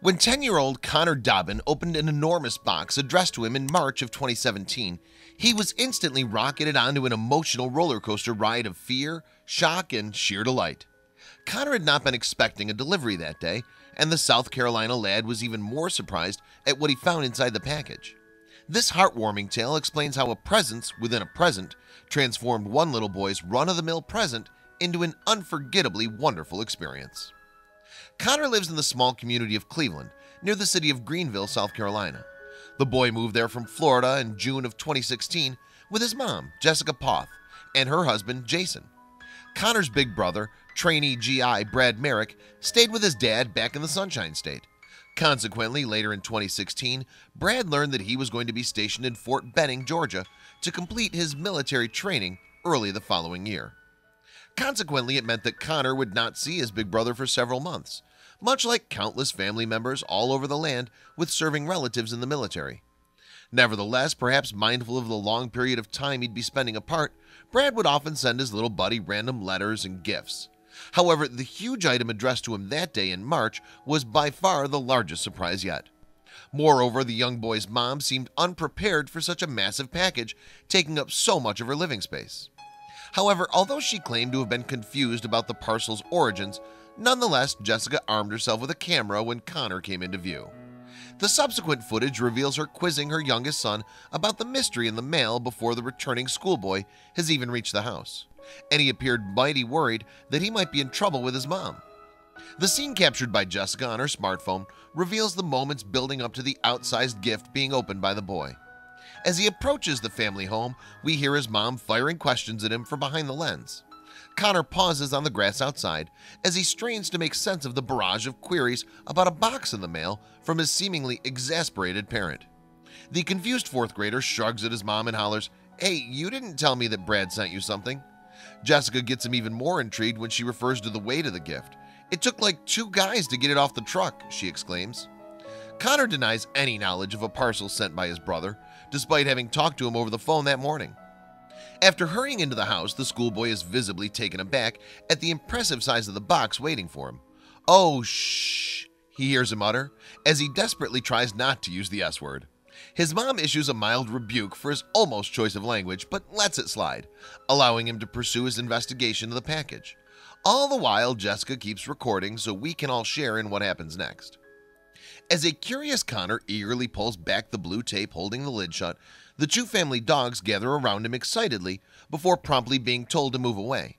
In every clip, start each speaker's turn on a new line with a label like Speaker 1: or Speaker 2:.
Speaker 1: When 10-year-old Connor Dobbin opened an enormous box addressed to him in March of 2017, he was instantly rocketed onto an emotional roller coaster ride of fear, shock, and sheer delight. Connor had not been expecting a delivery that day, and the South Carolina lad was even more surprised at what he found inside the package. This heartwarming tale explains how a presence within a present transformed one little boy's run-of-the-mill present into an unforgettably wonderful experience. Connor lives in the small community of Cleveland, near the city of Greenville, South Carolina. The boy moved there from Florida in June of 2016 with his mom, Jessica Poth, and her husband, Jason. Connor's big brother, trainee GI Brad Merrick, stayed with his dad back in the Sunshine State. Consequently, later in 2016, Brad learned that he was going to be stationed in Fort Benning, Georgia, to complete his military training early the following year. Consequently, it meant that Connor would not see his big brother for several months, much like countless family members all over the land with serving relatives in the military. Nevertheless, perhaps mindful of the long period of time he'd be spending apart, Brad would often send his little buddy random letters and gifts. However, the huge item addressed to him that day in March was by far the largest surprise yet. Moreover, the young boy's mom seemed unprepared for such a massive package, taking up so much of her living space. However, although she claimed to have been confused about the parcel's origins, nonetheless, Jessica armed herself with a camera when Connor came into view. The subsequent footage reveals her quizzing her youngest son about the mystery in the mail before the returning schoolboy has even reached the house, and he appeared mighty worried that he might be in trouble with his mom. The scene captured by Jessica on her smartphone reveals the moments building up to the outsized gift being opened by the boy. As he approaches the family home, we hear his mom firing questions at him from behind the lens. Connor pauses on the grass outside as he strains to make sense of the barrage of queries about a box in the mail from his seemingly exasperated parent. The confused fourth grader shrugs at his mom and hollers, "Hey, you didn't tell me that Brad sent you something." Jessica gets him even more intrigued when she refers to the weight of the gift. "It took like 2 guys to get it off the truck," she exclaims. Connor denies any knowledge of a parcel sent by his brother, despite having talked to him over the phone that morning. After hurrying into the house, the schoolboy is visibly taken aback at the impressive size of the box waiting for him. "Oh, shh," he hears him utter, as he desperately tries not to use the S word. His mom issues a mild rebuke for his almost choice of language, but lets it slide, allowing him to pursue his investigation of the package. All the while, Jessica keeps recording so we can all share in what happens next. As a curious Connor eagerly pulls back the blue tape holding the lid shut, the 2 family dogs gather around him excitedly before promptly being told to move away.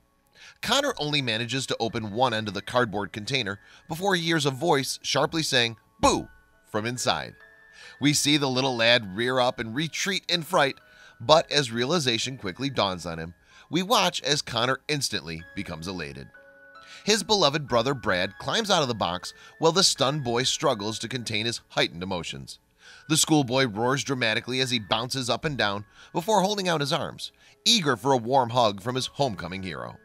Speaker 1: Connor only manages to open one end of the cardboard container before he hears a voice sharply saying, "Boo!" from inside. We see the little lad rear up and retreat in fright, but as realization quickly dawns on him, we watch as Connor instantly becomes elated. His beloved brother Brad climbs out of the box while the stunned boy struggles to contain his heightened emotions. The schoolboy roars dramatically as he bounces up and down before holding out his arms, eager for a warm hug from his homecoming hero.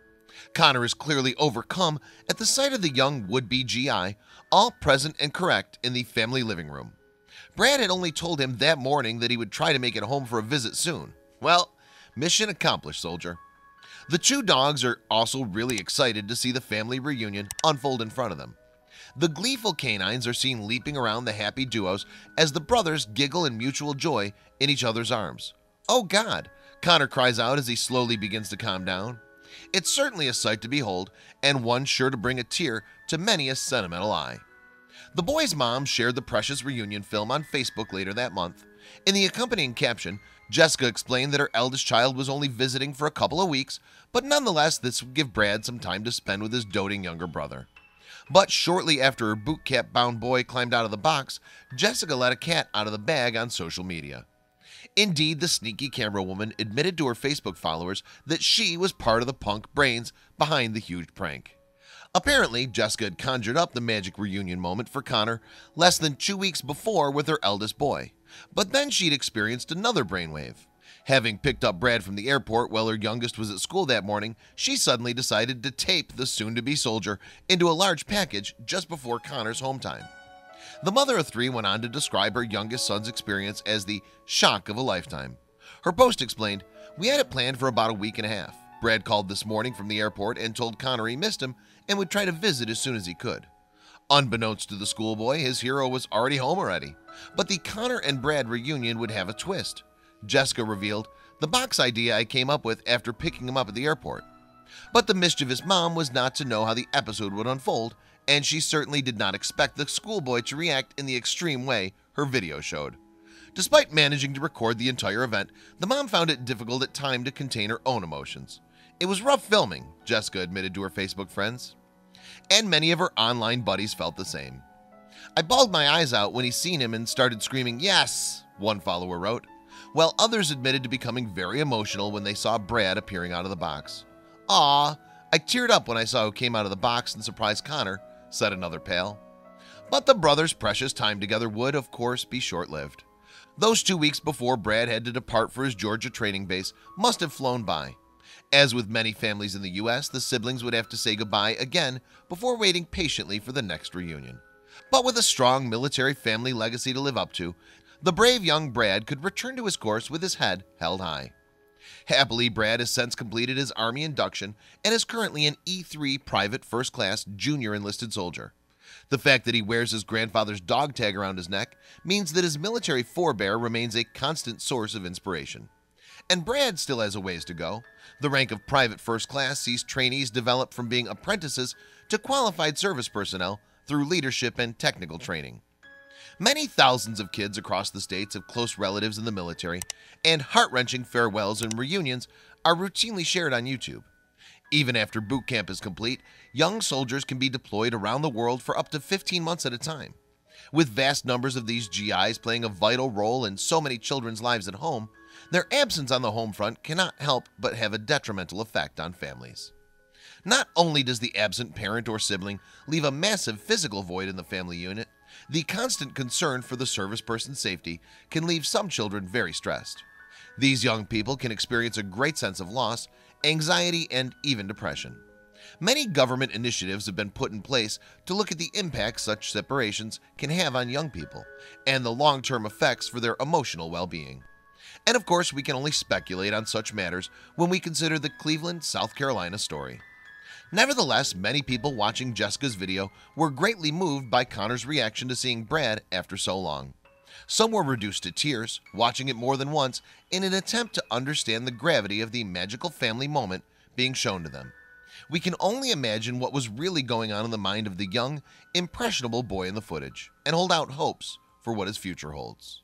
Speaker 1: Connor is clearly overcome at the sight of the young would-be GI, all present and correct in the family living room. Brad had only told him that morning that he would try to make it home for a visit soon. Well, mission accomplished, soldier. The 2 dogs are also really excited to see the family reunion unfold in front of them. The gleeful canines are seen leaping around the happy duos as the brothers giggle in mutual joy in each other's arms. "Oh God," Connor cries out as he slowly begins to calm down. It's certainly a sight to behold, and one sure to bring a tear to many a sentimental eye. The boy's mom shared the precious reunion film on Facebook later that month. In the accompanying caption, Jessica explained that her eldest child was only visiting for a couple of weeks, but nonetheless this would give Brad some time to spend with his doting younger brother. But shortly after her boot cap bound boy climbed out of the box, Jessica let a cat out of the bag on social media. Indeed, the sneaky camera woman admitted to her Facebook followers that she was part of the punk brains behind the huge prank. Apparently, Jessica had conjured up the magic reunion moment for Connor less than 2 weeks before with her eldest boy, but then she'd experienced another brainwave. Having picked up Brad from the airport while her youngest was at school that morning, she suddenly decided to tape the soon-to-be soldier into a large package just before Connor's home time. The mother of 3 went on to describe her youngest son's experience as the shock of a lifetime. Her post explained, We had it planned for about a week and a half. Brad called this morning from the airport and told Connor he missed him and would try to visit as soon as he could. Unbeknownst to the schoolboy, his hero was already home already. But the Connor and Brad reunion would have a twist. Jessica revealed, "The box idea I came up with after picking him up at the airport." But the mischievous mom was not to know how the episode would unfold, and she certainly did not expect the schoolboy to react in the extreme way her video showed. Despite managing to record the entire event, the mom found it difficult at times to contain her own emotions. "It was rough filming," Jessica admitted to her Facebook friends. And many of her online buddies felt the same. "I bawled my eyes out when he seen him and started screaming, 'Yes!'" one follower wrote, while others admitted to becoming very emotional when they saw Brad appearing out of the box. "Aw, I teared up when I saw who came out of the box and surprised Connor," said another pal. But the brothers' precious time together would, of course, be short-lived. Those 2 weeks before Brad had to depart for his Georgia training base must have flown by. As with many families in the US, the siblings would have to say goodbye again before waiting patiently for the next reunion. But with a strong military family legacy to live up to, the brave young Brad could return to his course with his head held high. Happily, Brad has since completed his Army induction and is currently an E3 Private First Class Junior Enlisted Soldier. The fact that he wears his grandfather's dog tag around his neck means that his military forebear remains a constant source of inspiration. And Brad still has a ways to go. The rank of Private First Class sees trainees develop from being apprentices to qualified service personnel through leadership and technical training. Many thousands of kids across the states have close relatives in the military, and heart-wrenching farewells and reunions are routinely shared on YouTube. Even after boot camp is complete, young soldiers can be deployed around the world for up to 15 months at a time. With vast numbers of these GIs playing a vital role in so many children's lives at home, their absence on the home front cannot help but have a detrimental effect on families. Not only does the absent parent or sibling leave a massive physical void in the family unit, the constant concern for the service person's safety can leave some children very stressed. These young people can experience a great sense of loss, anxiety, and even depression. Many government initiatives have been put in place to look at the impact such separations can have on young people and the long-term effects for their emotional well-being. And of course, we can only speculate on such matters when we consider the Cleveland, South Carolina story. Nevertheless, many people watching Jessica's video were greatly moved by Connor's reaction to seeing Brad after so long. Some were reduced to tears, watching it more than once in an attempt to understand the gravity of the magical family moment being shown to them. We can only imagine what was really going on in the mind of the young, impressionable boy in the footage, and hold out hopes for what his future holds.